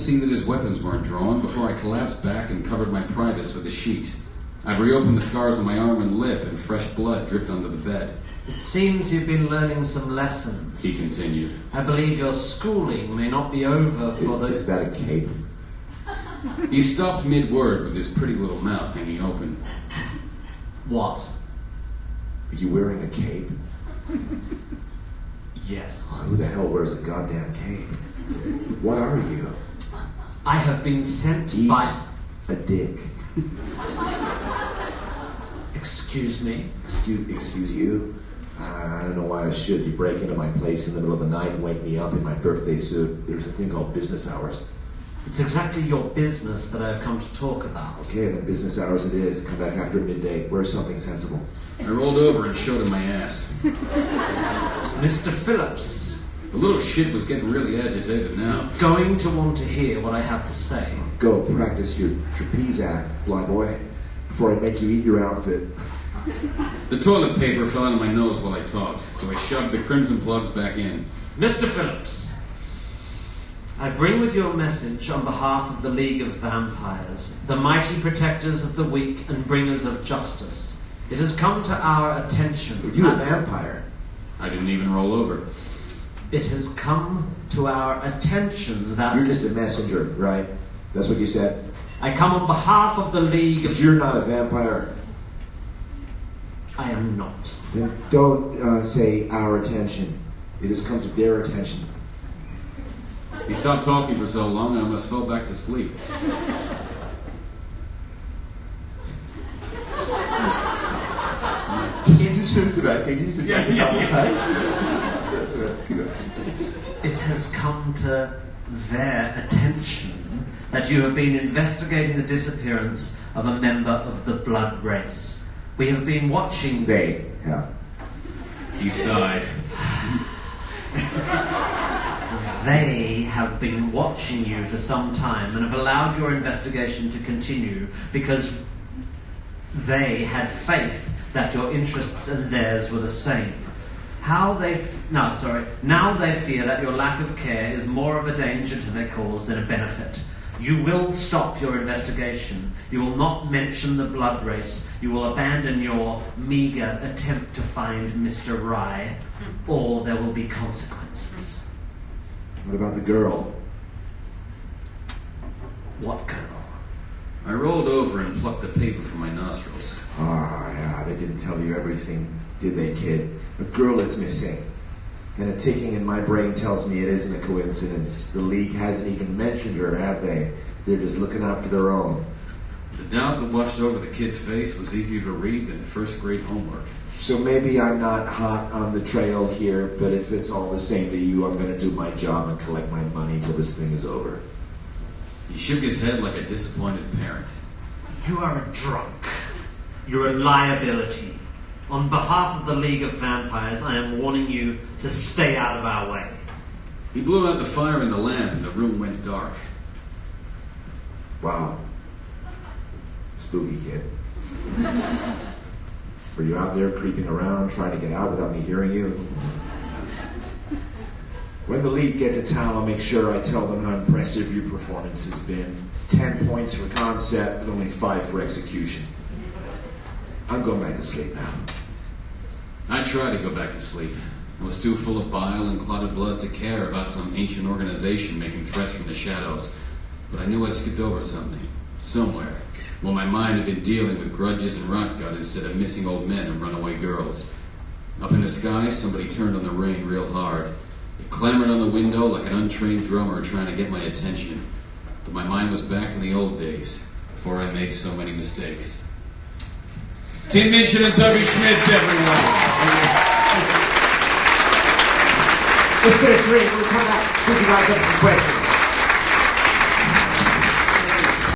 see that his weapons weren't drawn before I collapsed back and covered my privates with a sheet. I've reopened the scars on my arm and lip, and fresh blood dripped onto the bed. It seems you've been learning some lessons. He continued. I believe your schooling may not be over for the... Is that a cape? He stopped mid-word with his pretty little mouth hanging open. What? Are you wearing a cape? Yes. Oh, who the hell wears a goddamn cape? What are you? I have been sent Eat by... a dick. Excuse me? Excuse you? I don't know why I should. You break into my place in the middle of the night and wake me up in my birthday suit. There's a thing called business hours. It's exactly your business that I've come to talk about. Okay, then business hours it is. Come back after midday. Where's something sensible? I rolled over and showed him my ass. Mr. Phillips. The little shit was getting really agitated now. Going to want to hear what I have to say. Go practice your trapeze act, flyboy, before I make you eat your outfit. The toilet paper fell out of my nose while I talked, so I shoved the crimson plugs back in. Mr. Phillips, I bring with you a message on behalf of the League of Vampires, the mighty protectors of the weak and bringers of justice. It has come to our attention... Are you a vampire? I didn't even roll over. It has come to our attention that... You're just a messenger, right? That's what you said? I come on behalf of the League of... But you're not a vampire. I am not. Then don't say our attention. It has come to their attention. He stopped talking for so long I almost fell back to sleep. Can you choose that? Can you sit back a couple times? It has come to their attention that you have been investigating the disappearance of a member of the blood race. We have been watching... They have. He sighed. They have been watching you for some time and have allowed your investigation to continue because they had faith that your interests and theirs were the same. Now they fear that your lack of care is more of a danger to their cause than a benefit. You will stop your investigation. You will not mention the blood race. You will abandon your meager attempt to find Mr. Rye, or there will be consequences. What about the girl? What girl? I rolled over and plucked the paper from my nostrils. Yeah, they didn't tell you everything, did they, kid? A girl is missing. And a ticking in my brain tells me it isn't a coincidence. The League hasn't even mentioned her, have they? They're just looking out for their own. The doubt that washed over the kid's face was easier to read than first-grade homework. So maybe I'm not hot on the trail here, but if it's all the same to you, I'm going to do my job and collect my money till this thing is over. He shook his head like a disappointed parent. You are a drunk. You're a liability. On behalf of the League of Vampires, I am warning you to stay out of our way. He blew out the fire in the lamp and the room went dark. Wow. Spooky, kid. Were you out there creeping around, trying to get out without me hearing you? When the League get to town, I'll make sure I tell them how impressive your performance has been. 10 points for concept, but only 5 for execution. I'm going back to sleep now. I tried to go back to sleep. I was too full of bile and clotted blood to care about some ancient organization making threats from the shadows. But I knew I'd skipped over something, somewhere, while my mind had been dealing with grudges and rot gut instead of missing old men and runaway girls. Up in the sky, somebody turned on the rain real hard. It clamored on the window like an untrained drummer trying to get my attention. But my mind was back in the old days, before I made so many mistakes. Team Minchin and Toby Schmitz, everyone. Let's get a drink. We'll come back. See if you guys have some questions.